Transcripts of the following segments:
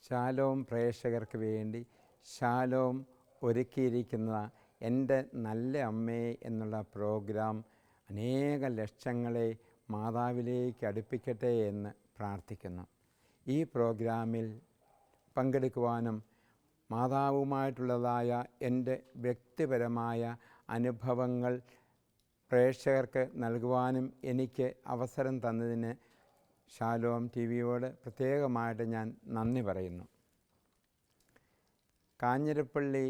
ശാലോം പ്രേക്ഷകർക്ക് വേണ്ടി ശാലോം ഒരുക്കിയിരിക്കുന്ന എൻ്റെ നല്ല അമ്മേ എന്നുള്ള പ്രോഗ്രാം അനേക ലക്ഷങ്ങളെ മാതാവിലേക്ക് അടുപ്പിക്കട്ടെ എന്ന് പ്രാർത്ഥിക്കുന്നു. ഈ പ്രോഗ്രാമിൽ പങ്കെടുക്കുവാനും മാതാവുമായിട്ടുള്ളതായ എൻ്റെ വ്യക്തിപരമായ അനുഭവങ്ങൾ പ്രേക്ഷകർക്ക് നൽകുവാനും എനിക്ക് അവസരം തന്നതിന് ശാലോം ടി വിയോട് പ്രത്യേകമായിട്ട് ഞാൻ നന്ദി പറയുന്നു. കാഞ്ഞിരപ്പള്ളി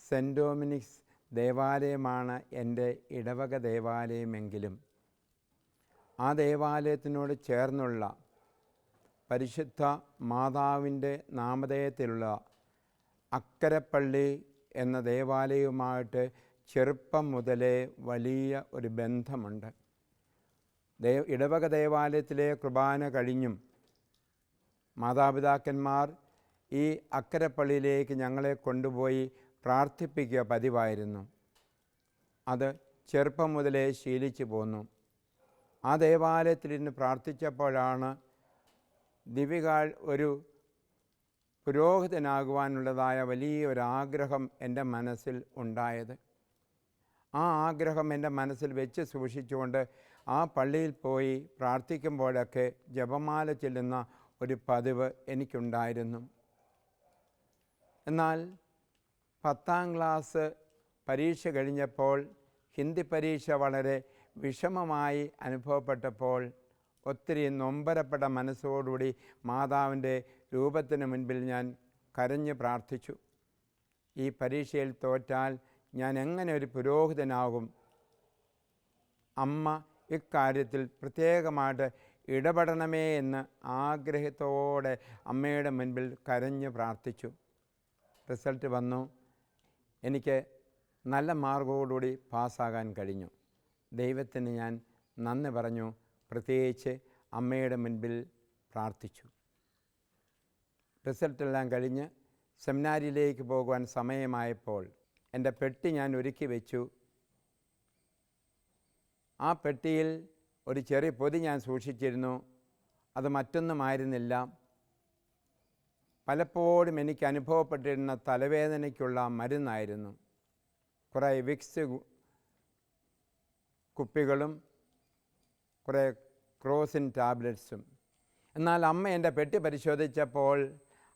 സെൻറ്റ് ഡൊമിനിക്സ് ദേവാലയമാണ് എൻ്റെ ഇടവക ദേവാലയമെങ്കിലും ആ ദേവാലയത്തിനോട് ചേർന്നുള്ള പരിശുദ്ധ മാതാവിൻ്റെ നാമധേയത്തിലുള്ള അക്കരപ്പള്ളി എന്ന ദേവാലയവുമായിട്ട് ചെറുപ്പം മുതലേ വലിയ ഒരു ബന്ധമുണ്ട്. ഇടവക ദേവാലയത്തിലെ കുർബാന കഴിഞ്ഞും മാതാപിതാക്കന്മാർ ഈ അക്കരപ്പള്ളിയിലേക്ക് ഞങ്ങളെ കൊണ്ടുപോയി പ്രാർത്ഥിപ്പിക്കുക പതിവായിരുന്നു. അത് ചെറുപ്പം മുതലേ ശീലിച്ചു പോന്നു. ആ ദേവാലയത്തിലിരുന്ന് പ്രാർത്ഥിച്ചപ്പോഴാണ് ദിവികാൾ ഒരു പുരോഹിതനാകുവാനുള്ളതായ വലിയൊരാഗ്രഹം എൻ്റെ മനസ്സിൽ ഉണ്ടായത്. ആ ആഗ്രഹം എൻ്റെ മനസ്സിൽ വെച്ച് സൂക്ഷിച്ചുകൊണ്ട് ആ പള്ളിയിൽ പോയി പ്രാർത്ഥിക്കുമ്പോഴൊക്കെ ജപമാല ചൊല്ലുന്ന ഒരു പതിവ് എനിക്കുണ്ടായിരുന്നു. എന്നാൽ 10ാം ക്ലാസ് പരീക്ഷ കഴിഞ്ഞപ്പോൾ ഹിന്ദി പരീക്ഷ വളരെ വിഷമമായി അനുഭവപ്പെട്ടപ്പോൾ ഒത്തിരി നൊമ്പരപ്പെട്ട മനസ്സോടുകൂടി മാതാവിൻ്റെ രൂപത്തിന് മുൻപിൽ ഞാൻ കരഞ്ഞ് പ്രാർത്ഥിച്ചു. ഈ പരീക്ഷയിൽ തോറ്റാൽ ഞാൻ എങ്ങനെ ഒരു പുരോഹിതനാകും? അമ്മ ഇക്കാര്യത്തിൽ പ്രത്യേകമായിട്ട് ഇടപെടണമേ എന്ന് ആഗ്രഹത്തോടെ അമ്മയുടെ മുൻപിൽ കരഞ്ഞ് പ്രാർത്ഥിച്ചു. റിസൾട്ട് വന്നു. എനിക്ക് നല്ല മാർക്കോടുകൂടി പാസ്സാകാൻ കഴിഞ്ഞു. ദൈവത്തിന് ഞാൻ നന്ദി പറഞ്ഞു. പ്രത്യേകിച്ച് അമ്മയുടെ മുൻപിൽ പ്രാർത്ഥിച്ചു. റിസൾട്ടെല്ലാം കഴിഞ്ഞ് സെമിനാരിയിലേക്ക് പോകുവാൻ സമയമായപ്പോൾ എൻ്റെ പെട്ടി ഞാൻ ഒരുക്കി വെച്ചു. ആ പെട്ടിയിൽ ഒരു ചെറിയ പൊതി ഞാൻ സൂക്ഷിച്ചിരുന്നു. അത് മറ്റൊന്നുമായിരുന്നില്ല. പലപ്പോഴും എനിക്ക് അനുഭവപ്പെട്ടിരുന്ന തലവേദനയ്ക്കുള്ള മരുന്നായിരുന്നു. കുറേ വിക്സ് കുപ്പികളും കുറേ ക്രോസിൻ ടാബ്ലറ്റ്സും. എന്നാൽ അമ്മ എൻ്റെ പെട്ടി പരിശോധിച്ചപ്പോൾ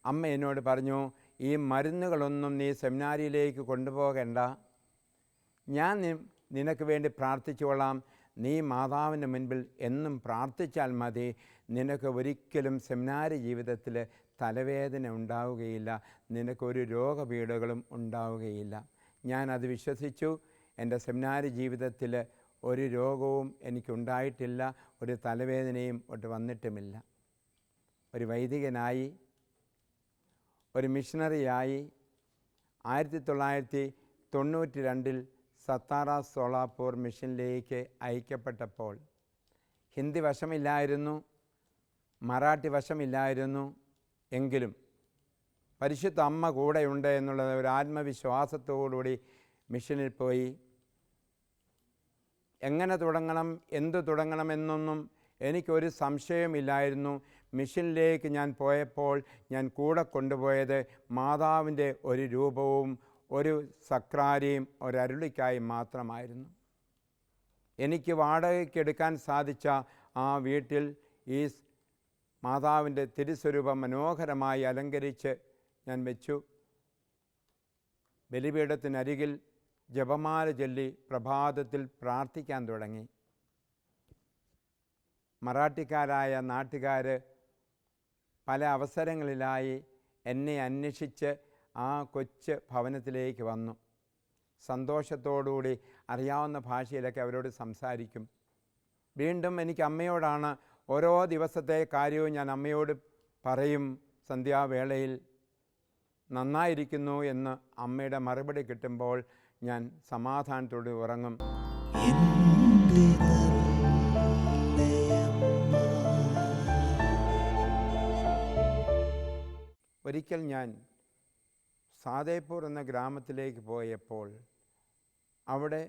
അമ്മ എന്നോട് പറഞ്ഞു, ഈ മരുന്നുകളൊന്നും നീ സെമിനാരിയിലേക്ക് കൊണ്ടുപോകണ്ട, ഞാൻ നിനക്ക് വേണ്ടി പ്രാർത്ഥിച്ചുകൊള്ളാം. നീ മാതാവിൻ്റെ മുൻപിൽ എന്നും പ്രാർത്ഥിച്ചാൽ മതി. നിനക്ക് ഒരിക്കലും സെമിനാരി ജീവിതത്തിൽ തലവേദന ഉണ്ടാവുകയില്ല, നിനക്കൊരു രോഗപീഠകളും ഉണ്ടാവുകയില്ല. ഞാനത് വിശ്വസിച്ചു. എൻ്റെ സെമിനാരി ജീവിതത്തിൽ ഒരു രോഗവും എനിക്കുണ്ടായിട്ടില്ല, ഒരു തലവേദനയും ഒട്ട് വന്നിട്ടുമില്ല. ഒരു വൈദികനായി, ഒരു മിഷണറിയായി 1992 സത്താറ സോളാപൂർ മിഷനിലേക്ക് അയക്കപ്പെട്ടപ്പോൾ ഹിന്ദി വശമില്ലായിരുന്നു, മറാഠി വശമില്ലായിരുന്നു. എങ്കിലും പരിശുദ്ധ അമ്മ കൂടെയുണ്ട് എന്നുള്ള ഒരു ആത്മവിശ്വാസത്തോടുകൂടി മിഷനിൽ പോയി. എങ്ങനെ തുടങ്ങണം, എന്തു തുടങ്ങണമെന്നൊന്നും എനിക്കൊരു സംശയമില്ലായിരുന്നു. മിഷനിലേക്ക് ഞാൻ പോയപ്പോൾ ഞാൻ കൂടെ കൊണ്ടുപോയത് മാതാവിൻ്റെ ഒരു രൂപവും ഒരു സക്രാരിയും ഒരരുളിക്കായും മാത്രമായിരുന്നു. എനിക്ക് വാടകയ്ക്കെടുക്കാൻ സാധിച്ച ആ വീട്ടിൽ ഈ മാതാവിൻ്റെ തിരുസ്വരൂപം മനോഹരമായി അലങ്കരിച്ച് ഞാൻ വെച്ചു. ബലിപീഠത്തിനരികിൽ ജപമാല ചൊല്ലി പ്രഭാതത്തിൽ പ്രാർത്ഥിക്കാൻ തുടങ്ങി. മറാഠിക്കാരായ നാട്ടുകാർ പല അവസരങ്ങളിലായി എന്നെ അന്വേഷിച്ച് ആ കൊച്ചു ഭവനത്തിലേക്ക് വന്നു. സന്തോഷത്തോടുകൂടി അറിയാവുന്ന ഭാഷയിലൊക്കെ അവരോട് സംസാരിക്കും. വീണ്ടും എനിക്ക് അമ്മയോടാണ് ഓരോ ദിവസത്തെ കാര്യവും ഞാൻ അമ്മയോട് പറയും. സന്ധ്യാവേളയിൽ നന്നായിരിക്കുന്നു എന്ന് അമ്മയുടെ മറുപടി കിട്ടുമ്പോൾ ഞാൻ സമാധാനത്തോടെ ഉറങ്ങും. ഒരിക്കൽ ഞാൻ സാദേപൂർ എന്ന ഗ്രാമത്തിലേക്ക് പോയപ്പോൾ അവിടെ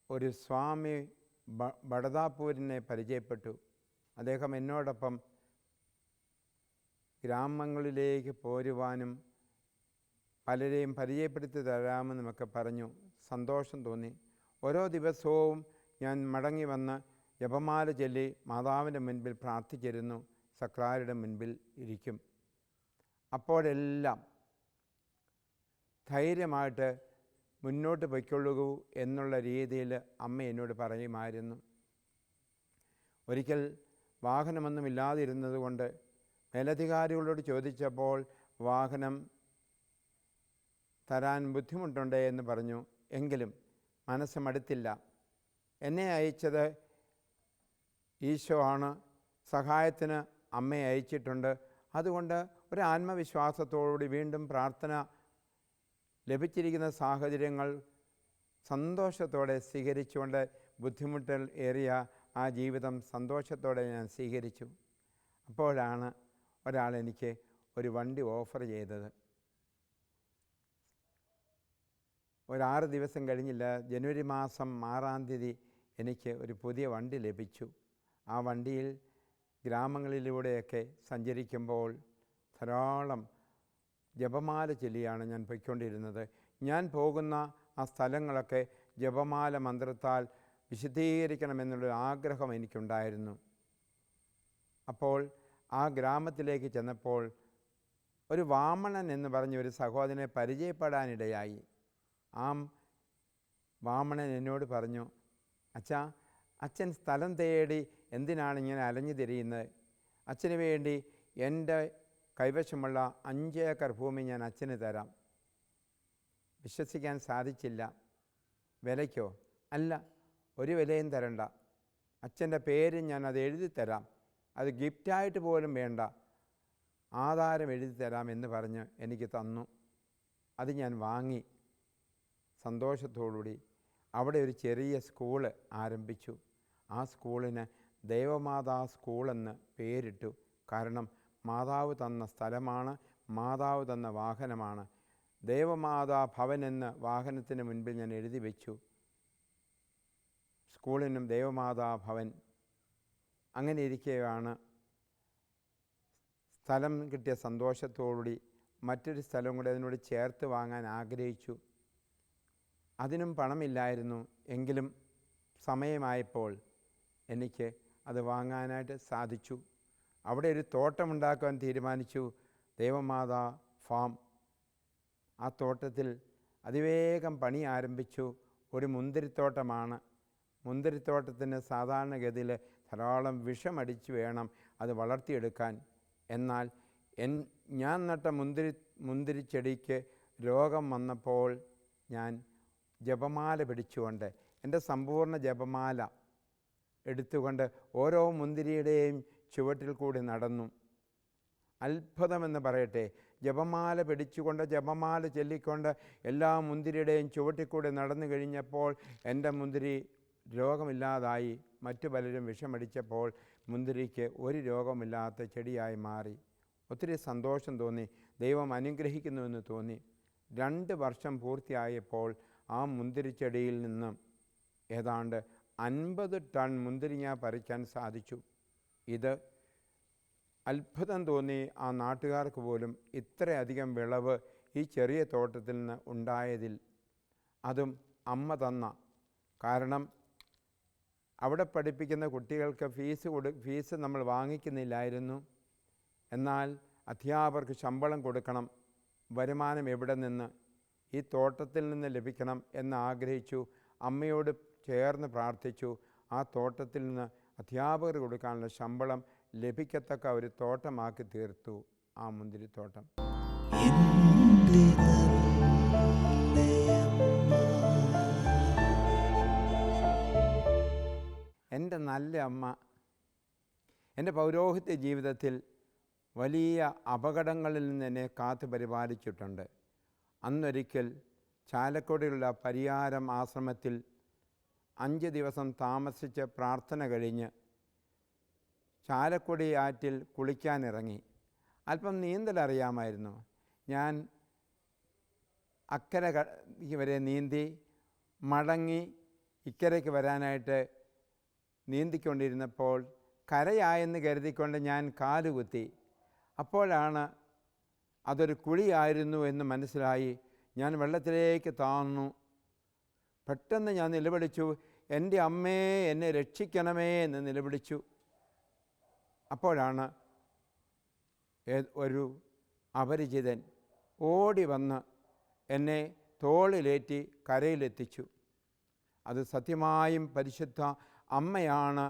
ഒരു സ്വാമി ബഡദാപൂരിനെ പരിചയപ്പെട്ടു. അദ്ദേഹം എന്നോടൊപ്പം ഗ്രാമങ്ങളിലേക്ക് പോരുവാനും പലരെയും പരിചയപ്പെടുത്തി തരാമെന്നുമൊക്കെ പറഞ്ഞു. സന്തോഷം തോന്നി. ഓരോ ദിവസവും ഞാൻ മടങ്ങി വന്ന് ജപമാല ചൊല്ലി മാതാവിൻ്റെ മുൻപിൽ പ്രാർത്ഥിച്ചിരുന്നു. സക്രാരിയുടെ മുൻപിൽ ഇരിക്കും. അപ്പോഴെല്ലാം ധൈര്യമായിട്ട് മുന്നോട്ട് പൊയ്ക്കൊള്ളൂ എന്നുള്ള രീതിയിൽ അമ്മ എന്നോട് പറയുമായിരുന്നു. ഒരിക്കൽ വാഹനമൊന്നുമില്ലാതിരുന്നത് കൊണ്ട് മേലധികാരികളോട് ചോദിച്ചപ്പോൾ വാഹനം തരാൻ ബുദ്ധിമുട്ടുണ്ട് എന്ന് പറഞ്ഞു. എങ്കിലും മനസ്സ് മടുത്തില്ല. എന്നെ അയച്ചത് ഈശോ ആണ്. സഹായത്തിന് അമ്മയെ അയച്ചിട്ടുണ്ട്. അതുകൊണ്ട് ഒരു ആത്മവിശ്വാസത്തോടുകൂടി വീണ്ടും പ്രാർത്ഥന ലഭിച്ചിരിക്കുന്ന സാഹചര്യങ്ങൾ സന്തോഷത്തോടെ സ്വീകരിച്ചുകൊണ്ട് ബുദ്ധിമുട്ടുകൾ ഏറിയ ആ ജീവിതം സന്തോഷത്തോടെ ഞാൻ സ്വീകരിച്ചു. അപ്പോഴാണ് ഒരാൾ എനിക്ക് ഒരു വണ്ടി ഓഫർ ചെയ്തത്. ഒരു 6 ദിവസം കഴിഞ്ഞില്ല, ജനുവരി മാസം 6-ാം തീയതി എനിക്ക് ഒരു പുതിയ വണ്ടി ലഭിച്ചു. ആ വണ്ടിയിൽ ഗ്രാമങ്ങളിലൂടെയൊക്കെ സഞ്ചരിക്കുമ്പോൾ ധാരാളം ജപമാല ചൊല്ലിയാണ് ഞാൻ പൊയ്ക്കൊണ്ടിരുന്നത്. ഞാൻ പോകുന്ന ആ സ്ഥലങ്ങളൊക്കെ ജപമാല മന്ത്രത്താൽ വിശുദ്ധീകരിക്കണമെന്നുള്ള ആഗ്രഹം എനിക്കുണ്ടായിരുന്നു. അപ്പോൾ ആ ഗ്രാമത്തിലേക്ക് ചെന്നപ്പോൾ ഒരു വാമണൻ എന്ന് പറഞ്ഞ ഒരു സഹോദരനെ പരിചയപ്പെടാനിടയായി. ആ വാമണൻ എന്നോട് പറഞ്ഞു, അച്ഛാ, അച്ഛൻ സ്ഥലം തേടി എന്തിനാണ് ഇങ്ങനെ അലഞ്ഞു തിരിയുന്നത്? അച്ഛന് വേണ്ടി എൻ്റെ കൈവശമുള്ള 5 ഏക്കർ ഭൂമി ഞാൻ അച്ഛന് തരാം. വിശ്വസിക്കാൻ സാധിച്ചില്ല. വിലയ്ക്കോ? അല്ല, ഒരു വിലയും തരണ്ട. അച്ഛൻ്റെ പേര് ഞാൻ അത് എഴുതി തരാം. അത് ഗിഫ്റ്റായിട്ട് പോലും വേണ്ട, ആധാരം എഴുതി തരാം എന്ന് പറഞ്ഞ് എനിക്ക് തന്നു. അത് ഞാൻ വാങ്ങി സന്തോഷത്തോടുകൂടി അവിടെ ഒരു ചെറിയ സ്കൂള് ആരംഭിച്ചു. ആ സ്കൂളിന് ദേവമാതാ സ്കൂളെന്ന് പേരിട്ടു. കാരണം മാതാവ് തന്ന സ്ഥലമാണ്, മാതാവ് തന്ന വാഹനമാണ്. ദേവമാതാ ഭവൻ എന്ന വാഹനത്തിന് മുൻപിൽ ഞാൻ എഴുതി വെച്ചു. സ്കൂളിനും ദേവമാതാ ഭവൻ. അങ്ങനെ ഇരിക്കുകയാണ് സ്ഥലം കിട്ടിയ സന്തോഷത്തോടുകൂടി മറ്റൊരു സ്ഥലം കൂടി അതിനോട് ചേർത്ത് വാങ്ങാൻ ആഗ്രഹിച്ചു. അതിനും പണമില്ലായിരുന്നു. എങ്കിലും സമയമായപ്പോൾ എനിക്ക് അത് വാങ്ങാനായിട്ട് സാധിച്ചു. അവിടെ ഒരു തോട്ടമുണ്ടാക്കുവാൻ തീരുമാനിച്ചു, ദേവമാതാ ഫാം. ആ തോട്ടത്തിൽ അതിവേഗം പണി ആരംഭിച്ചു. ഒരു മുന്തിരിത്തോട്ടമാണ്. മുന്തിരിത്തോട്ടത്തിന് സാധാരണഗതിയിൽ ധാരാളം വിഷമടിച്ച് വേണം അത് വളർത്തിയെടുക്കാൻ. എന്നാൽ ഞാൻ നട്ട മുന്തിരിച്ചെടിക്ക് രോഗം വന്നപ്പോൾ ഞാൻ ജപമാല പിടിച്ചുകൊണ്ട് എൻ്റെ സമ്പൂർണ്ണ ജപമാല എടുത്തുകൊണ്ട് ഓരോ മുന്തിരിയുടെയും ചുവട്ടിൽ കൂടി നടന്നു. അത്ഭുതമെന്ന് പറയട്ടെ, ജപമാല പിടിച്ചുകൊണ്ട് ജപമാല ചൊല്ലിക്കൊണ്ട് എല്ലാ മുന്തിരിയുടെയും ചുവട്ടിൽ കൂടി നടന്നു കഴിഞ്ഞപ്പോൾ എൻ്റെ മുന്തിരി രോഗമില്ലാതായി. മറ്റു പലരും വിഷമടിച്ചപ്പോൾ മുന്തിരിക്ക് ഒരു രോഗമില്ലാത്ത ചെടിയായി മാറി. ഒത്തിരി സന്തോഷം തോന്നി. ദൈവം അനുഗ്രഹിക്കുന്നുവെന്ന് തോന്നി. 2 വർഷം പൂർത്തിയായപ്പോൾ ആ മുന്തിരിച്ചെടിയിൽ നിന്നും ഏതാണ്ട് 50 ടൺ മുന്തിരിങ്ങ പറിക്കാൻ സാധിച്ചു. ഇത് അത്ഭുതം തോന്നി ആ നാട്ടുകാർക്ക് പോലും. ഇത്രയധികം വിളവ് ഈ ചെറിയ തോട്ടത്തിൽ നിന്ന് ഉണ്ടായതിൽ. അതും അമ്മ തന്ന. കാരണം അവിടെ പഠിപ്പിക്കുന്ന കുട്ടികൾക്ക് ഫീസ് നമ്മൾ വാങ്ങിക്കുന്നില്ലായിരുന്നു. എന്നാൽ അധ്യാപകർക്ക് ശമ്പളം കൊടുക്കണം. വരുമാനം എവിടെ നിന്ന്? ഈ തോട്ടത്തിൽ നിന്ന് ലഭിക്കണം എന്ന് ആഗ്രഹിച്ചു. അമ്മയോട് ചേർന്ന് പ്രാർത്ഥിച്ചു. ആ തോട്ടത്തിൽ നിന്ന് അധ്യാപകർ കൊടുക്കാനുള്ള ശമ്പളം ലഭിക്കത്തക്ക ഒരു തോട്ടമാക്കി തീർത്തു ആ മുന്തിരിത്തോട്ടം. എൻ്റെ നല്ല അമ്മ എൻ്റെ പൗരോഹിത്യ ജീവിതത്തിൽ വലിയ അപകടങ്ങളിൽ നിന്ന് എന്നെ കാത്തു പരിപാലിച്ചിട്ടുണ്ട്. അന്നൊരിക്കൽ ചാലക്കുടിയുള്ള പരിയാരം ആശ്രമത്തിൽ 5 ദിവസം താമസിച്ച് പ്രാർത്ഥന കഴിഞ്ഞ് ചാലക്കുടി ആറ്റിൽ കുളിക്കാനിറങ്ങി. അല്പം നീന്തലറിയാമായിരുന്നു. ഞാൻ അക്കരെ വരെ നീന്തി മടങ്ങി ഇക്കരയ്ക്ക് വരാനായിട്ട് നീന്തിക്കൊണ്ടിരുന്നപ്പോൾ കരയായെന്ന് കരുതിക്കൊണ്ട് ഞാൻ കാലുകുത്തി. അപ്പോഴാണ് അതൊരു കുഴിയായിരുന്നു എന്ന് മനസ്സിലായി. ഞാൻ വെള്ളത്തിലേക്ക് താഴ്ന്നു. പെട്ടെന്ന് ഞാൻ നിലവിളിച്ചു, എൻ്റെ അമ്മേ, എന്നെ രക്ഷിക്കണമേ എന്ന് നിലവിളിച്ചു. അപ്പോഴാണ് ഒരു അപരിചിതൻ ഓടി വന്ന് എന്നെ തോളിലേറ്റി കരയിലെത്തിച്ചു. അത് സത്യമായും പരിശുദ്ധ അമ്മയാണ്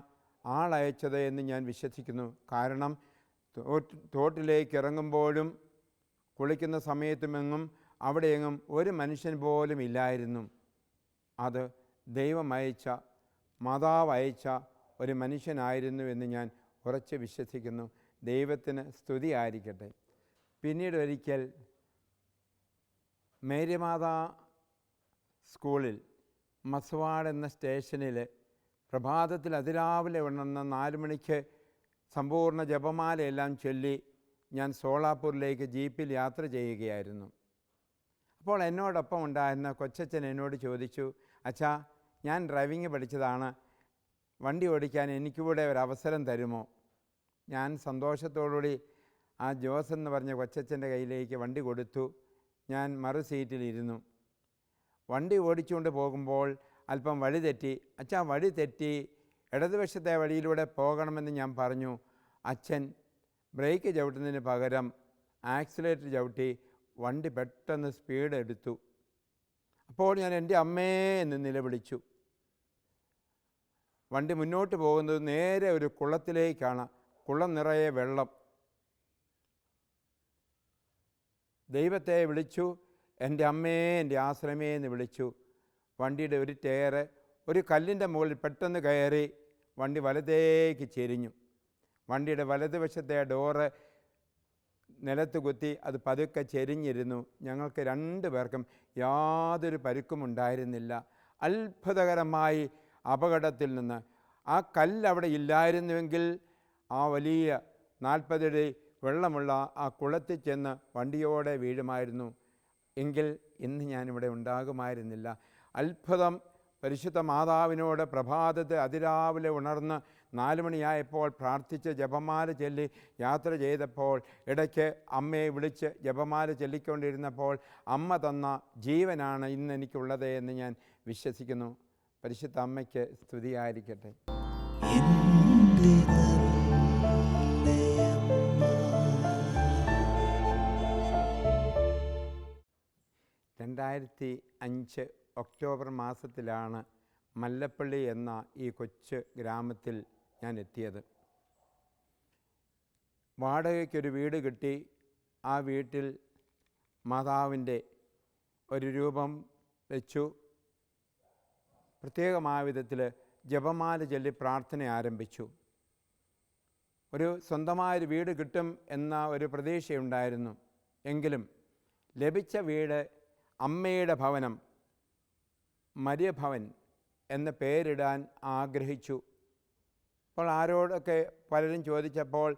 ആളയച്ചത് എന്ന് ഞാൻ വിശ്വസിക്കുന്നു. കാരണം തോട്ടിലേക്ക് ഇറങ്ങുമ്പോഴും കുളിക്കുന്ന സമയത്തുമെങ്ങും അവിടെയെങ്ങും ഒരു മനുഷ്യൻ പോലും ഇല്ലായിരുന്നു. അത് ദൈവം അയച്ച, മാതാവ് അയച്ച ഒരു മനുഷ്യനായിരുന്നു എന്ന് ഞാൻ ഉറച്ച് വിശ്വസിക്കുന്നു. ദൈവത്തിന് സ്തുതിയായിരിക്കട്ടെ. പിന്നീട് ഒരിക്കൽ മേരിമാതാ സ്കൂളിൽ മസ്വാഡ് എന്ന സ്റ്റേഷനിൽ പ്രഭാതത്തിൽ അതിരാവിലെ ഉണർന്ന് 4 മണിക്ക് സമ്പൂർണ്ണ ജപമാലയെല്ലാം ചൊല്ലി ഞാൻ സോളാപൂരിലേക്ക് ജീപ്പിൽ യാത്ര ചെയ്യുകയായിരുന്നു. അപ്പോൾ എന്നോടൊപ്പം ഉണ്ടായിരുന്ന കൊച്ചച്ഛൻ എന്നോട് ചോദിച്ചു, അച്ഛാ, ഞാൻ ഡ്രൈവിംഗ് പഠിച്ചതാണ്, വണ്ടി ഓടിക്കാൻ എനിക്കൂടെ ഒരവസരം തരുമോ? ഞാൻ സന്തോഷത്തോടുകൂടി ആ ജോസ് എന്ന് പറഞ്ഞ കൊച്ചച്ഛൻ്റെ കയ്യിലേക്ക് വണ്ടി കൊടുത്തു. ഞാൻ മറു സീറ്റിലിരുന്നു. വണ്ടി ഓടിച്ചുകൊണ്ട് പോകുമ്പോൾ അല്പം വഴി തെറ്റി. അച്ഛാ, വഴി തെറ്റി, ഇടതുവശത്തെ വഴിയിലൂടെ പോകണമെന്ന് ഞാൻ പറഞ്ഞു. അച്ഛൻ ബ്രേക്ക് ചവിട്ടുന്നതിന് പകരം ആക്സിലേറ്റർ ചവിട്ടി വണ്ടി പെട്ടെന്ന് സ്പീഡ് എടുത്തു. അപ്പോൾ ഞാൻ എൻ്റെ അമ്മേ എന്ന് നിലവിളിച്ചു. വണ്ടി മുന്നോട്ട് പോകുന്നത് നേരെ ഒരു കുളത്തിലേക്കാണ്. കുളം നിറയെ വെള്ളം. ദൈവത്തെ വിളിച്ചു, എൻ്റെ അമ്മേ, എൻ്റെ ആശ്രമേ എന്ന് വിളിച്ചു. വണ്ടിയുടെ ഒരു ടയർ ഒരു കല്ലിൻ്റെ മുകളിൽ പെട്ടെന്ന് കയറി വണ്ടി വലത്തേക്ക് ചെരിഞ്ഞു. വണ്ടിയുടെ വലതുവശത്തെ ഡോറ് നിലത്ത് കുത്തി അത് പതുക്കെ ചെരിഞ്ഞിരുന്നു. ഞങ്ങൾക്ക് 2 പേർക്കും യാതൊരു പരുക്കും ഉണ്ടായിരുന്നില്ല. അത്ഭുതകരമായി അപകടത്തിൽ നിന്ന് ആ കല്ല് അവിടെ ഇല്ലായിരുന്നുവെങ്കിൽ ആ വലിയ 40 അടി വെള്ളമുള്ള ആ കുളത്തിൽ ചെന്ന് വണ്ടിയോടെ വീഴുമായിരുന്നു. എങ്കിൽ ഇന്ന് ഞാനിവിടെ ഉണ്ടാകുമായിരുന്നില്ല. അത്ഭുതം. പരിശുദ്ധ മാതാവിനോട് പ്രഭാതത്തിൽ അതിരാവിലെ ഉണർന്ന് 4 മണിയായപ്പോൾ പ്രാർത്ഥിച്ച് ജപമാല ചൊല്ലി യാത്ര ചെയ്തപ്പോൾ ഇടയ്ക്ക് അമ്മയെ വിളിച്ച് ജപമാല ചൊല്ലിക്കൊണ്ടിരുന്നപ്പോൾ അമ്മ തന്ന ജീവനാണ് ഇന്ന് എനിക്കുള്ളത് എന്ന് ഞാൻ വിശ്വസിക്കുന്നു. പരിശുദ്ധ അമ്മയ്ക്ക് സ്തുതിയായിരിക്കട്ടെ. 2005 ഒക്ടോബർ മാസത്തിലാണ് മല്ലപ്പള്ളി എന്ന ഈ കൊച്ചു ഗ്രാമത്തിൽ ഞാൻ എത്തിയത്. വാടകയ്ക്കൊരു വീട് കിട്ടി. ആ വീട്ടിൽ മാതാവിൻ്റെ ഒരു രൂപം വെച്ചു. പ്രത്യേകമായ വിധത്തിൽ ജപമാല ചൊല്ലി പ്രാർത്ഥന ആരംഭിച്ചു. ഒരു സ്വന്തമായൊരു വീട് കിട്ടും എന്ന ഒരു പ്രതീക്ഷയുണ്ടായിരുന്നു. എങ്കിലും ലഭിച്ച വീട് അമ്മയുടെ ഭവനം, മരിയഭവൻ എന്ന പേരിടാൻ ആഗ്രഹിച്ചു. അപ്പോൾ ആരോടൊക്കെ പലരും ചോദിച്ചപ്പോൾ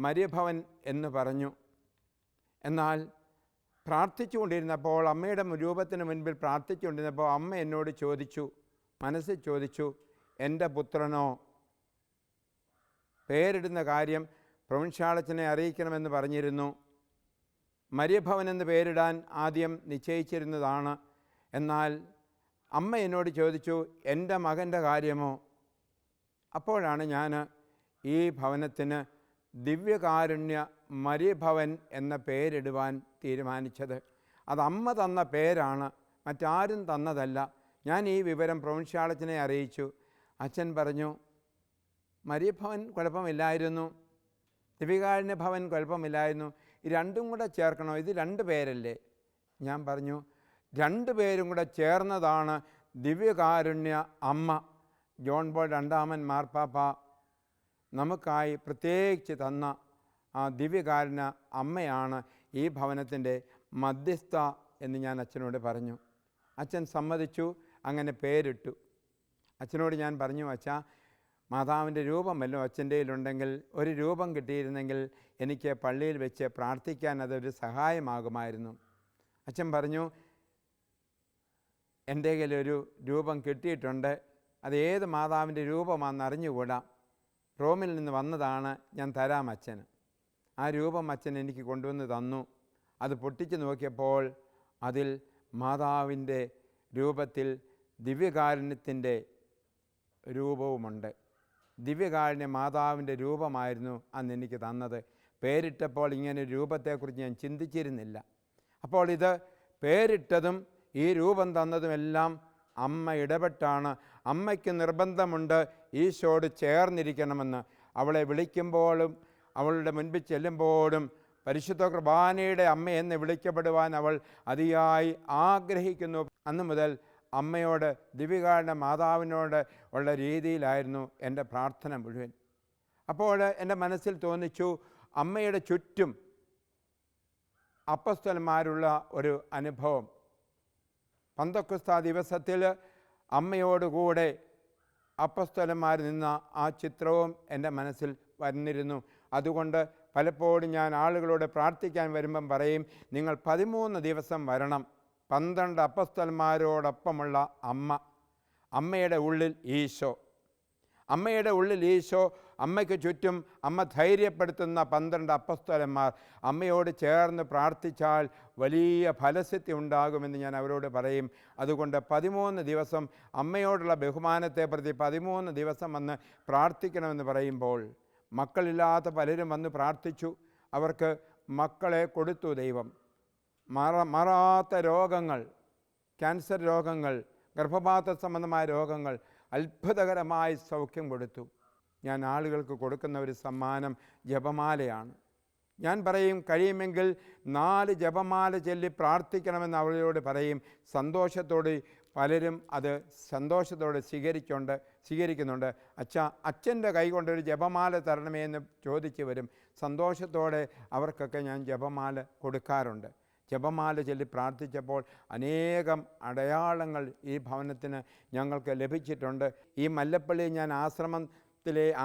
മരിയഭവൻ എന്ന് പറഞ്ഞു. എന്നാൽ പ്രാർത്ഥിച്ചുകൊണ്ടിരുന്നപ്പോൾ, അമ്മയുടെ രൂപത്തിന് മുൻപിൽ പ്രാർത്ഥിച്ചുകൊണ്ടിരുന്നപ്പോൾ അമ്മ എന്നോട് ചോദിച്ചു, മനസ്സിൽ ചോദിച്ചു, എൻ്റെ പുത്രനോ? പേരിടുന്ന കാര്യം പ്രൊവിൻഷ്യാളച്ചനെ അറിയിക്കണമെന്ന് പറഞ്ഞിരുന്നു. മരിയഭവൻ എന്ന് പേരിടാൻ ആദ്യം നിശ്ചയിച്ചിരുന്നതാണ്. എന്നാൽ അമ്മ എന്നോട് ചോദിച്ചു, എൻ്റെ മകൻ്റെ കാര്യമോ? അപ്പോഴാണ് ഞാൻ ഈ ഭവനത്തിന് ദിവ്യകാരുണ്യ മരിയഭവൻ എന്ന പേരിടുവാൻ തീരുമാനിച്ചത്. അത് അമ്മ തന്ന പേരാണ്, മറ്റാരും തന്നതല്ല. ഞാൻ ഈ വിവരം പ്രൊവിൻഷ്യാളച്ചനെ അറിയിച്ചു. അച്ഛൻ പറഞ്ഞു, മരിയഭവൻ കുഴപ്പമില്ലായിരുന്നു, ദിവ്യകാരുണ്യ ഭവൻ കുഴപ്പമില്ലായിരുന്നു, ഈ രണ്ടും കൂടെ ചേർക്കണോ? ഇത് 2 പേരല്ലേ? ഞാൻ പറഞ്ഞു, 2 പേരും കൂടെ ചേർന്നതാണ് ദിവ്യകാരുണ്യ അമ്മ. ജോൺ പോൾ 2 മാർപ്പാപ്പ നമുക്കായി പ്രത്യേകിച്ച് തന്ന ആ ദിവ്യകാരുണ്യ അമ്മയാണ് ഈ ഭവനത്തിൻ്റെ മധ്യസ്ഥ എന്ന് ഞാൻ അച്ഛനോട് പറഞ്ഞു. അച്ഛൻ സമ്മതിച്ചു. അങ്ങനെ പേരിട്ടു. അച്ഛനോട് ഞാൻ പറഞ്ഞു, അച്ഛാ, മാതാവിൻ്റെ രൂപം വല്ലതും അച്ഛൻ്റെ കയ്യിലുണ്ടെങ്കിൽ, ഒരു രൂപം കിട്ടിയിരുന്നെങ്കിൽ എനിക്ക് പള്ളിയിൽ വെച്ച് പ്രാർത്ഥിക്കാൻ അതൊരു സഹായമാകുമായിരുന്നു. അച്ഛൻ പറഞ്ഞു, എൻ്റെ കയ്യിലൊരു രൂപം കിട്ടിയിട്ടുണ്ട്, അത് ഏത് മാതാവിൻ്റെ രൂപമാണെന്ന് അറിഞ്ഞുകൂടാ, റോമിൽ നിന്ന് വന്നതാണ്, ഞാൻ തരാം അച്ഛന്. ആ രൂപം അച്ഛൻ എനിക്ക് കൊണ്ടുവന്ന് തന്നു. അത് പൊട്ടിച്ച് നോക്കിയപ്പോൾ അതിൽ മാതാവിൻ്റെ രൂപത്തിൽ ദിവ്യകാരുണ്യത്തിൻ്റെ രൂപവുമുണ്ട്. ദിവ്യകാരുണ്യ മാതാവിൻ്റെ രൂപമായിരുന്നു അന്ന് എനിക്ക് തന്നത്. പേരിട്ടപ്പോൾ ഇങ്ങനെ രൂപത്തെക്കുറിച്ച് ഞാൻ ചിന്തിച്ചിരുന്നില്ല. അപ്പോൾ ഇത് പേരിട്ടതും ഈ രൂപം തന്നതുമെല്ലാം അമ്മ ഇടപെട്ടാണ്. അമ്മയ്ക്ക് നിർബന്ധമുണ്ട് ഈശോട് ചേർന്നിരിക്കണമെന്ന്. അവളെ വിളിക്കുമ്പോഴും അവളുടെ മുൻപിൽ ചെല്ലുമ്പോഴും പരിശുദ്ധ കുർബാനയുടെ അമ്മയെന്ന് വിളിക്കപ്പെടുവാൻ അവൾ അതിയായി ആഗ്രഹിക്കുന്നു. അന്നു മുതൽ അമ്മയോട്, ദിവ്യകാരുണ്യ മാതാവിനോട് ഉള്ള രീതിയിലായിരുന്നു എൻ്റെ പ്രാർത്ഥന മുഴുവൻ. അപ്പോൾ എൻ്റെ മനസ്സിൽ തോന്നിച്ചു, അമ്മയുടെ ചുറ്റും അപ്പസ്തലന്മാരുള്ള ഒരു അനുഭവം. പന്തക്കുസ്ത ദിവസത്തിൽ അമ്മയോടുകൂടെ അപ്പസ്തലന്മാർ നിന്ന ആ ചിത്രവും എൻ്റെ മനസ്സിൽ വന്നിരുന്നു. അതുകൊണ്ട് പലപ്പോഴും ഞാൻ ആളുകളോട് പ്രാർത്ഥിക്കാൻ വരുമ്പം പറയും, നിങ്ങൾ 13 ദിവസം വരണം. 12 അപ്പസ്തലന്മാരോടൊപ്പമുള്ള അമ്മ, അമ്മയുടെ ഉള്ളിൽ ഈശോ, അമ്മയുടെ ഉള്ളിൽ ഈശോ, അമ്മയ്ക്ക് ചുറ്റും അമ്മ ധൈര്യപ്പെടുത്തുന്ന 12 അപ്പസ്തലന്മാർ. അമ്മയോട് ചേർന്ന് പ്രാർത്ഥിച്ചാൽ വലിയ ഫലസിദ്ധി ഉണ്ടാകുമെന്ന് ഞാൻ അവരോട് പറയും. അതുകൊണ്ട് 13 ദിവസം അമ്മയോടുള്ള ബഹുമാനത്തെ പ്രതി 13 ദിവസം വന്ന് പ്രാർത്ഥിക്കണമെന്ന് പറയുമ്പോൾ, മക്കളില്ലാത്ത പലരും വന്ന് പ്രാർത്ഥിച്ചു. അവർക്ക് മക്കളെ കൊടുത്തു ദൈവം. മാറാത്ത രോഗങ്ങൾ, ക്യാൻസർ രോഗങ്ങൾ, ഗർഭപാത്ര സംബന്ധമായ രോഗങ്ങൾ, അത്ഭുതകരമായി സൗഖ്യം കൊടുത്തു. ഞാൻ ആളുകൾക്ക് കൊടുക്കുന്ന ഒരു സമ്മാനം ജപമാലയാണ്. ഞാൻ പറയും, കഴിയുമെങ്കിൽ 4 ജപമാല ചൊല്ലി പ്രാർത്ഥിക്കണമെന്ന് അവളോട് പറയും. സന്തോഷത്തോടെ പലരും അത് സന്തോഷത്തോടെ സ്വീകരിക്കുന്നുണ്ട്. അച്ഛൻ്റെ കൈ കൊണ്ടൊരു ജപമാല തരണമേ എന്ന് ചോദിച്ചു വരും. സന്തോഷത്തോടെ അവർക്കൊക്കെ ഞാൻ ജപമാല കൊടുക്കാറുണ്ട്. ജപമാല ചൊല്ലി പ്രാർത്ഥിച്ചപ്പോൾ അനേകം അടയാളങ്ങൾ ഈ ഭവനത്തിന് ഞങ്ങൾക്ക് ലഭിച്ചിട്ടുണ്ട്. ഈ മല്ലപ്പള്ളി ഞാൻ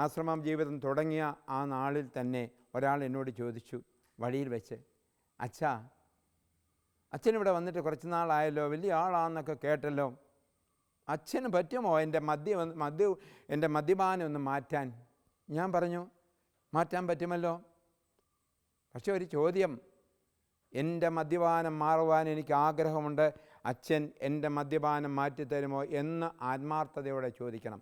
ആശ്രമം ജീവിതം തുടങ്ങിയ ആ നാളിൽ തന്നെ ഒരാൾ എന്നോട് ചോദിച്ചു, വഴിയിൽ വെച്ച്, അച്ഛനിവിടെ വന്നിട്ട് കുറച്ച് നാളായല്ലോ, വലിയ ആളാണെന്നൊക്കെ കേട്ടല്ലോ, അച്ഛന് പറ്റുമോ എൻ്റെ മദ്യപാനം ഒന്ന് മാറ്റാൻ? ഞാൻ പറഞ്ഞു, മാറ്റാൻ പറ്റുമല്ലോ. പക്ഷെ ഒരു ചോദ്യം, എൻ്റെ മദ്യപാനം മാറുവാൻ എനിക്ക് ആഗ്രഹമുണ്ട്, അച്ഛൻ എൻ്റെ മദ്യപാനം മാറ്റിത്തരുമോ എന്ന് ആത്മാർത്ഥതയോടെ ചോദിക്കണം.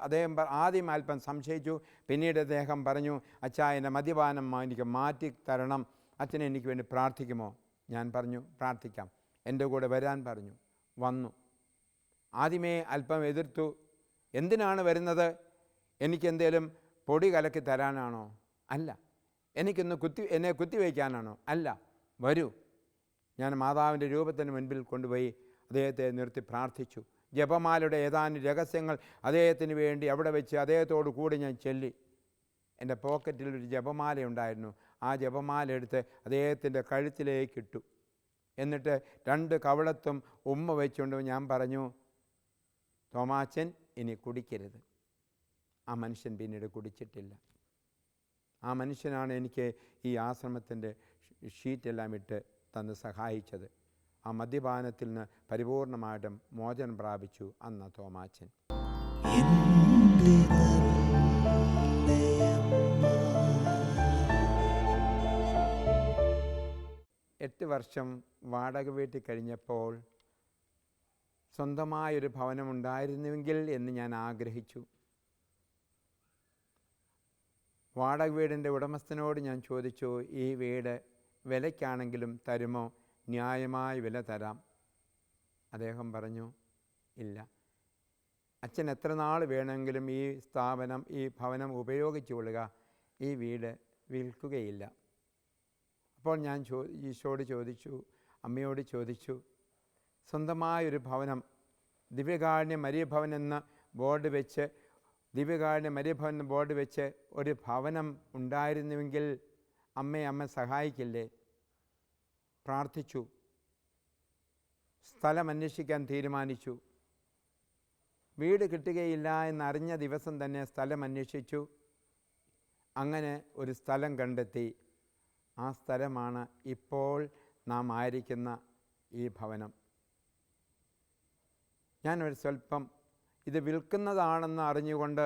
അദ്ദേഹം ആദ്യം അല്പം സംശയിച്ചു. പിന്നീട് അദ്ദേഹം പറഞ്ഞു, അച്ഛാ, എൻ്റെ മദ്യപാനം എനിക്ക് മാറ്റി തരണം, അച്ഛനെ എനിക്ക് വേണ്ടി പ്രാർത്ഥിക്കുമോ? ഞാൻ പറഞ്ഞു, പ്രാർത്ഥിക്കാം. എൻ്റെ കൂടെ വരാൻ പറഞ്ഞു. വന്നു. ആദ്യമേ അല്പം എതിർത്തു. എന്തിനാണ് വരുന്നത്? എനിക്കെന്തേലും പൊടി കലക്കി തരാനാണോ? അല്ല. എനിക്കൊന്ന് എന്നെ കുത്തിവയ്ക്കാനാണോ? അല്ല. വരൂ. ഞാൻ മാതാവിൻ്റെ രൂപത്തിന് മുൻപിൽ കൊണ്ടുപോയി അദ്ദേഹത്തെ നിർത്തി പ്രാർത്ഥിച്ചു. ജപമാലയുടെ ഏതാനും രഹസ്യങ്ങൾ അദ്ദേഹത്തിന് വേണ്ടി അവിടെ വെച്ച് അദ്ദേഹത്തോടു കൂടി ഞാൻ ചൊല്ലി. എൻ്റെ പോക്കറ്റിലൊരു ജപമാല ഉണ്ടായിരുന്നു. ആ ജപമാല എടുത്ത് അദ്ദേഹത്തിൻ്റെ കഴുത്തിലേക്ക് ഇട്ടു. എന്നിട്ട് 2 കവളത്തും ഉമ്മ വെച്ചുകൊണ്ട് ഞാൻ പറഞ്ഞു, തോമാച്ചൻ ഇനി കുടിക്കരുത്. ആ മനുഷ്യൻ പിന്നീട് കുടിച്ചിട്ടില്ല. ആ മനുഷ്യനാണ് എനിക്ക് ഈ ആശ്രമത്തിൻ്റെ ഷീറ്റെല്ലാം ഇട്ട് തന്ന് സഹായിച്ചത്. ആ മദ്യപാനത്തിൽ നിന്ന് പരിപൂർണമായിട്ടും മോചനം പ്രാപിച്ചു അന്ന് തോമാച്ചൻ. 8 വർഷം വാടക വീട്ടിൽ കഴിഞ്ഞപ്പോൾ സ്വന്തമായൊരു ഭവനമുണ്ടായിരുന്നുവെങ്കിൽ എന്ന് ഞാൻ ആഗ്രഹിച്ചു. വാടക വീടിൻ്റെ ഉടമസ്ഥനോട് ഞാൻ ചോദിച്ചു, ഈ വീട് വിലയ്ക്കാണെങ്കിലും തരുമോ? ന്യായമായ വില തരാം. അദ്ദേഹം പറഞ്ഞു, ഇല്ല, അച്ഛൻ എത്ര നാൾ വേണമെങ്കിലും ഈ ഭവനം ഉപയോഗിച്ചു കൊള്ളുക, ഈ വീട് വിൽക്കുകയില്ല. അപ്പോൾ ഞാൻ ഈശോയോട് ചോദിച്ചു, അമ്മയോട് ചോദിച്ചു, സ്വന്തമായൊരു ഭവനം, ദിവ്യകാരുണ്യ മരിയഭവൻ എന്ന ബോർഡ് വെച്ച്, ദിവ്യകാരുണ്യ മരിയഭവൻ എന്ന ബോർഡ് വെച്ച് ഒരു ഭവനം ഉണ്ടായിരുന്നുവെങ്കിൽ അമ്മ സഹായിക്കില്ലേ? പ്രാർത്ഥിച്ചു. സ്ഥലം അന്വേഷിക്കാൻ തീരുമാനിച്ചു. വീട് കിട്ടുകയില്ല എന്നറിഞ്ഞ ദിവസം തന്നെ സ്ഥലം അന്വേഷിച്ചു. അങ്ങനെ ഒരു സ്ഥലം കണ്ടെത്തി. ആ സ്ഥലമാണ് ഇപ്പോൾ നാം ആയിരിക്കുന്ന ഈ ഭവനം. ഞാനൊരു സ്വല്പം ഇത് വിൽക്കുന്നതാണെന്ന് അറിഞ്ഞുകൊണ്ട്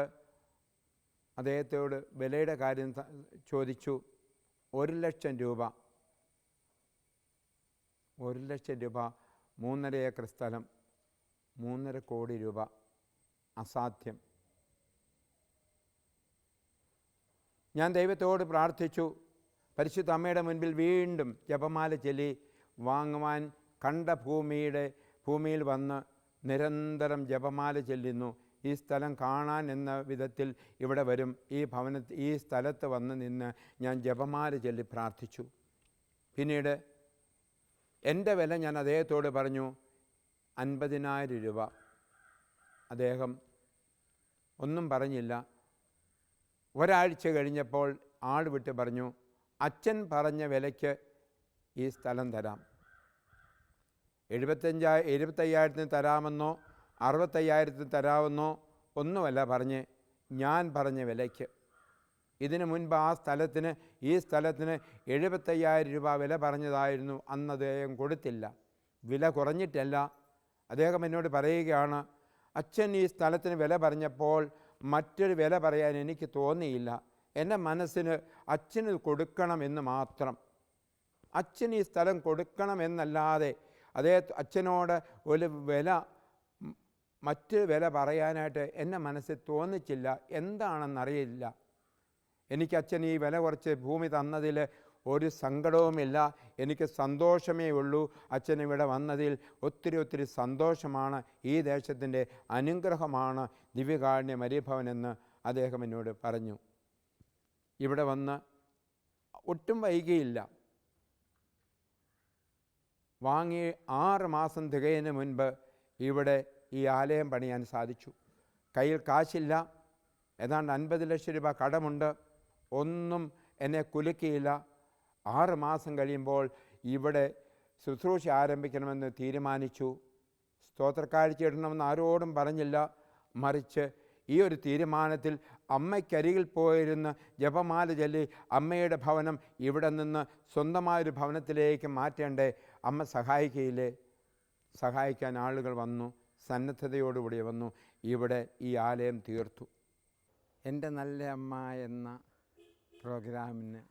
അദ്ദേഹത്തോട് വിലയുടെ കാര്യം ചോദിച്ചു. 1,00,000 രൂപ. 1,00,000 രൂപ, 3.5 ഏക്കർ സ്ഥലം, 3.5 കോടി രൂപ. അസാധ്യം. ഞാൻ ദൈവത്തോട് പ്രാർത്ഥിച്ചു. പരിശുദ്ധ അമ്മയുടെ മുൻപിൽ വീണ്ടും ജപമാല ചൊല്ലി വാങ്ങുവാൻ കണ്ട ഭൂമിയിൽ വന്ന് നിരന്തരം ജപമാല ചൊല്ലുന്നു. ഈ സ്ഥലം കാണാൻ എന്ന വിധത്തിൽ ഇവിടെ വരും. ഈ സ്ഥലത്ത് വന്ന് നിന്ന് ഞാൻ ജപമാല ചൊല്ലി പ്രാർത്ഥിച്ചു. പിന്നീട് എൻ്റെ വില ഞാൻ അദ്ദേഹത്തോട് പറഞ്ഞു, 50,000 രൂപ. അദ്ദേഹം ഒന്നും പറഞ്ഞില്ല. ഒരാഴ്ച കഴിഞ്ഞപ്പോൾ ആൾ വിട്ട് പറഞ്ഞു, അച്ഛൻ പറഞ്ഞ വിലയ്ക്ക് ഈ സ്ഥലം തരാം. 75,000 തരാമെന്നോ 65,000 തരാമെന്നോ ഒന്നുമല്ല പറഞ്ഞ്, ഞാൻ പറഞ്ഞ വിലയ്ക്ക്. ഇതിനു മുൻപ് ഈ സ്ഥലത്തിന് 75,000 രൂപ വില പറഞ്ഞതായിരുന്നു. അന്ന് അദ്ദേഹം കൊടുത്തില്ല. വില കുറഞ്ഞിട്ടല്ല. അദ്ദേഹം എന്നോട് പറയുകയാണ്, അച്ഛൻ ഈ സ്ഥലത്തിന് വില പറഞ്ഞപ്പോൾ മറ്റൊരു വില പറയാൻ എനിക്ക് തോന്നിയില്ല. എൻ്റെ മനസ്സിന് അച്ഛന് കൊടുക്കണമെന്ന് മാത്രം. അച്ഛൻ ഈ സ്ഥലം കൊടുക്കണമെന്നല്ലാതെ അച്ഛനോട് ഒരു മറ്റൊരു വില പറയാനായിട്ട് എൻ്റെ മനസ്സിൽ തോന്നിച്ചില്ല. എന്താണെന്നറിയില്ല. എനിക്ക് അച്ഛൻ ഈ വില കുറച്ച് ഭൂമി തന്നതിൽ ഒരു സങ്കടവുമില്ല. എനിക്ക് സന്തോഷമേ ഉള്ളൂ. അച്ഛൻ ഇവിടെ വന്നതിൽ ഒത്തിരി സന്തോഷമാണ്. ഈ ദേശത്തിൻ്റെ അനുഗ്രഹമാണ് ദിവ്യകാരുണ്യ മരിയഭവനെന്ന് അദ്ദേഹം എന്നോട് പറഞ്ഞു. ഇവിടെ വന്ന് ഒട്ടും വൈകിയില്ല. വാങ്ങി 6 മാസം തികയുന്നതിന് മുൻപ് ഇവിടെ ഈ ആലയം പണിയാൻ സാധിച്ചു. കയ്യിൽ കാശില്ല. ഏതാണ്ട് 50 ലക്ഷം രൂപ കടമുണ്ട്. ഒന്നും എന്നെ കുലുക്കിയില്ല. 6 മാസം കഴിയുമ്പോൾ ഇവിടെ ശുശ്രൂഷ ആരംഭിക്കണമെന്ന് തീരുമാനിച്ചു. സ്തോത്രക്കാഴ്ച ഇടണമെന്ന് ആരോടും പറഞ്ഞില്ല. മറിച്ച് ഈ ഒരു തീരുമാനത്തിൽ അമ്മയ്ക്കരികിൽ പോയിരുന്ന് ജപമാല ചൊല്ലി അമ്മയുടെ ഭവനം ഇവിടെ നിന്ന് സ്വന്തമായൊരു ഭവനത്തിലേക്ക് മാറ്റേണ്ടേ? അമ്മ സഹായിക്കുകയില്ലേ? സഹായിക്കാൻ ആളുകൾ വന്നു, സന്നദ്ധതയോടുകൂടി വന്നു. ഇവിടെ ഈ ആലയം തീർത്തു. എൻ്റെ നല്ല അമ്മ എന്ന പ്രോഗ്രാമിന്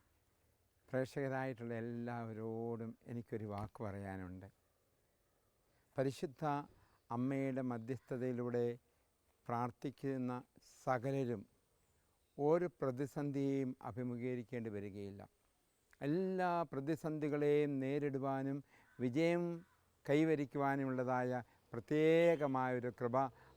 പ്രേക്ഷകരായിട്ടുള്ള എല്ലാവരോടും എനിക്കൊരു വാക്ക് പറയാനുണ്ട്. പരിശുദ്ധ അമ്മയുടെ മധ്യസ്ഥതയിലൂടെ പ്രാർത്ഥിക്കുന്ന സകലരും ഒരു പ്രതിസന്ധിയെയും അഭിമുഖീകരിക്കേണ്ടി വരികയില്ല. എല്ലാ പ്രതിസന്ധികളെയും നേരിടുവാനും വിജയം കൈവരിക്കുവാനുമുള്ളതായ പ്രത്യേകമായൊരു കൃപ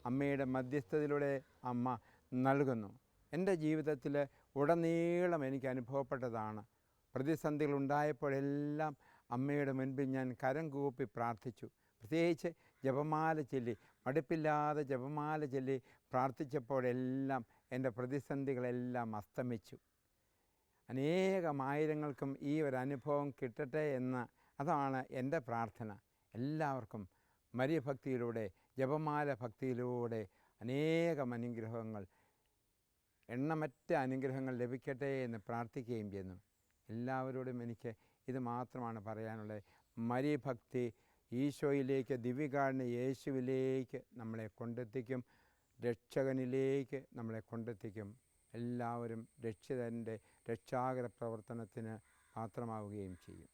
അമ്മയുടെ മധ്യസ്ഥതയിലൂടെ അമ്മ നൽകുന്നു. എൻ്റെ ജീവിതത്തിൽ ഉടനീളം എനിക്ക് അനുഭവപ്പെട്ടതാണ്. പ്രതിസന്ധികളുണ്ടായപ്പോഴെല്ലാം അമ്മയുടെ മുൻപിൽ ഞാൻ കരം കൂപ്പി പ്രാർത്ഥിച്ചു. പ്രത്യേകിച്ച് ജപമാല ചൊല്ലി, മടുപ്പില്ലാതെ ജപമാല ചൊല്ലി പ്രാർത്ഥിച്ചപ്പോഴെല്ലാം എൻ്റെ പ്രതിസന്ധികളെല്ലാം അസ്തമിച്ചു. ആയിരങ്ങൾക്കും ഈ ഒരു അനുഭവം കിട്ടട്ടെ എന്ന് അതാണ് എൻ്റെ പ്രാർത്ഥന. എല്ലാവർക്കും മരിയഭക്തിയിലൂടെ, ജപമാല ഭക്തിയിലൂടെ അനുഗ്രഹങ്ങൾ, എണ്ണമറ്റ അനുഗ്രഹങ്ങൾ ലഭിക്കട്ടെ എന്ന് പ്രാർത്ഥിക്കുകയും ചെയ്യുന്നു. എല്ലാവരോടും എനിക്ക് ഇത് മാത്രമാണ് പറയാനുള്ളത്. മരിയഭക്തി ഈശോയിലേക്ക്, ദിവ്യകാരുണ്യ യേശുവിലേക്ക് നമ്മളെ കൊണ്ടെത്തിക്കും, രക്ഷകനിലേക്ക് നമ്മളെ കൊണ്ടെത്തിക്കും. എല്ലാവരും രക്ഷിതൻ്റെ രക്ഷാകര പ്രവർത്തനത്തിന് പാത്രമാവുകയും ചെയ്യും.